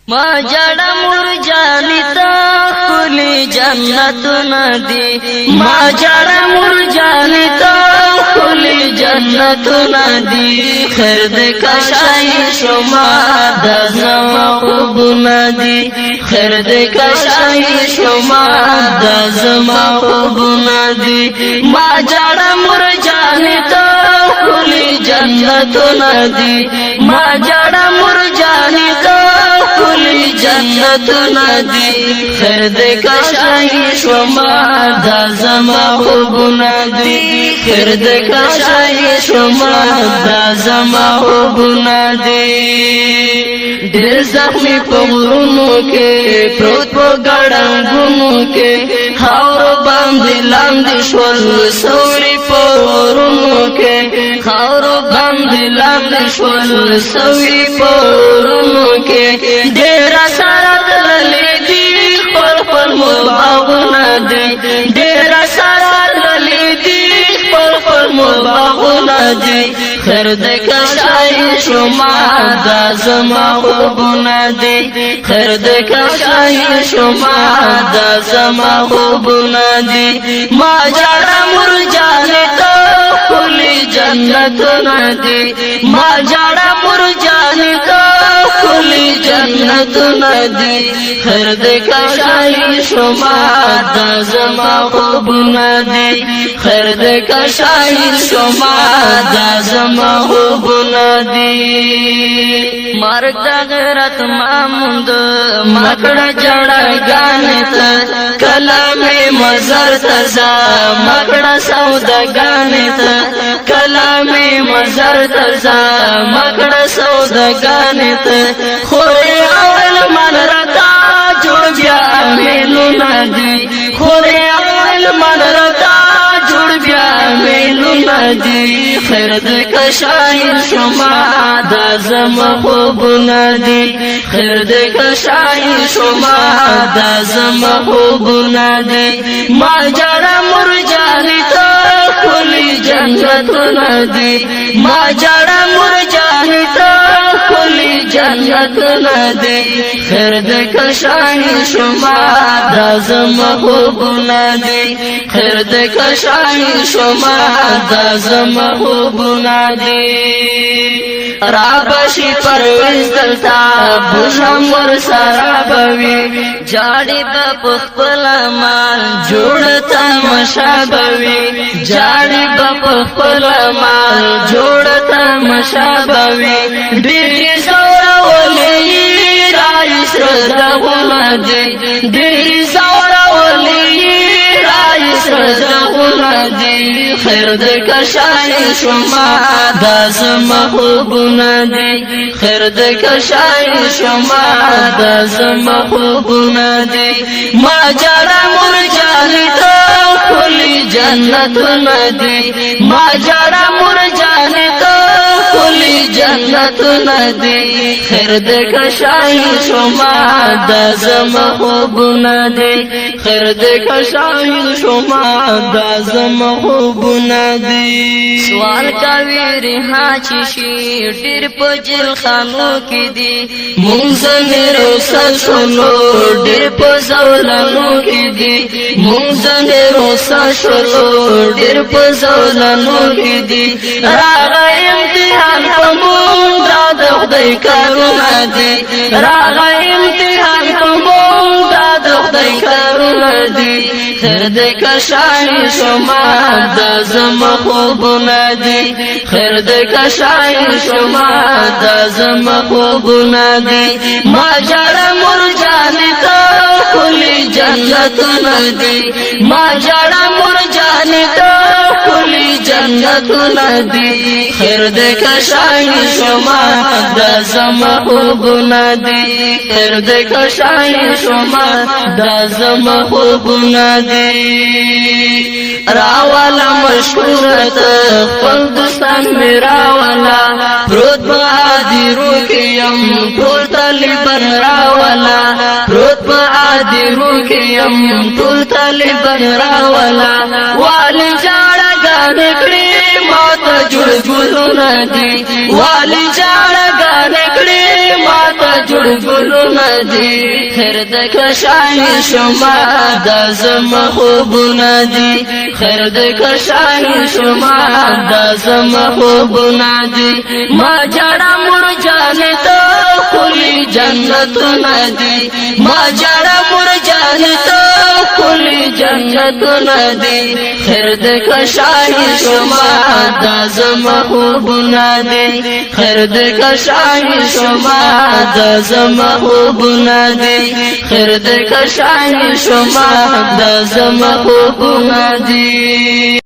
ما جڑا مرجانی تا کلی جنت ندی ما جڑا مرجانی تا کلی جنت ندی خیر دے کشائی شما دازما خوب ندی خیر دے کشائی شما دازما خوب ندی ما جڑا مرجانی تا کلی جنت ندی ما جڑا مرجانی تا کلی جنت ندی خیر دے کشائی شما دازما خوب ندی خیر دے کشائی شما دازما خوب ندی ډېر زخمی په غرونو کې پروت په ګړنګونو کې خاورو باندې لاندې شول سوري په ورونو کې خاورو باندې لاندې شول سوري په ورونو کې ډېر سره تللې دي خپل خپل باغونه دي ډېر سره تللې دي خپل خپل باغونه دي خیر دے کشائی شما دازما خوبنا دی خیر دے کشائی شما دازما خوبنا دی ما جڑا مرجانی تو کلی جنت ندی ما جڑا مرجانی تو کلی جنت ندی خیر دے کشائی شما دازما خوبنا دی خیر دے کشائی شما دازما محبوبنا دی مرگ دا غیرت ماموند مکڑا جڑا گانتا کلام مزر تزا مکڑا سودا گانتا کلام مزر تزا مکڑا سودا گانتا خوری اول من رتا جوڑ بیا میلو ندی خوری اول من رتا جوڑ بیا میلو ندی خیر دے کشائی شما دازما خوب ندی خیر دے کشائی شما دازما خوب ندی ما جڑا مرجانی تو کلی جنت ندی ما جڑا مرجانی تو کلی جنت ندی خیر دے کشائی شما دازما خوب ندی خیر دے کشائی شما دازما خوب ندی رابشی پرویز دلتا بوشم ور سرابوی جاڑی با پخپل مال جوڑتا مشابوی جاڑی با پخپل مال جوڑتا مشابوی دیری سورا ولی رائش رزدغونا دی دیری سورا ولی رائش رزدغونا دی خیر دے کشائی شما دازما خوبنا دی خیر دے کشائی شما دازما خوبنا دی ما جڑا مرجانی تو کلی جنت ندی ما جڑا مرجانی تو کلی جنت ندی خیر دے کشائی شما دازما خوبنا دی خیر دے کشائی شما دازما خوبنا دی سوال کوي رها چشي ډېر په جیل خانو کې دي مونږ نه روسا شولو ډېر په زولانو کې دي مونږ نه روسا شولو ډېر په زولانو کې دي راغی امتحان په مونږ د خدای کارونه دي راغی امتحان په مونږ د خدای کارونه دي خیر دے کشائی شما دازما خوبنا دی خیر دے کشائی شما دازما خوبنا دی ما جڑا مرجانی تو کلی جنت ندی ما جڑا مرجانی تو کلی جنت ندی خیر دے کشائی شما دازما خوبنا دی خیر دے کشائی شما دازما خوبنا دی راوالا مشهورت خپل دوستان می راوالا پروت بادی روکیم ټول طالبان راوالا پروت بادی روکیم ټول طالبان راوالا والی جاړه ګان کړی موت ته جوړ ګلونه دي والی جاړه غانې کړې ما ته جوړ ګلونه دي خیر د کشای شما د زما خوبونه دي خیر د کشای شما د زما خوبونه دي ما جړه مور جانې ته کلی جنتونه دي ما جړه مور جانې ته کلی جنتونه دي خیر د کشای شما د زما خوبونه دي خیر د کشای شما د زما خوبونه دي خیر د کشای شما د زما خوبونه دي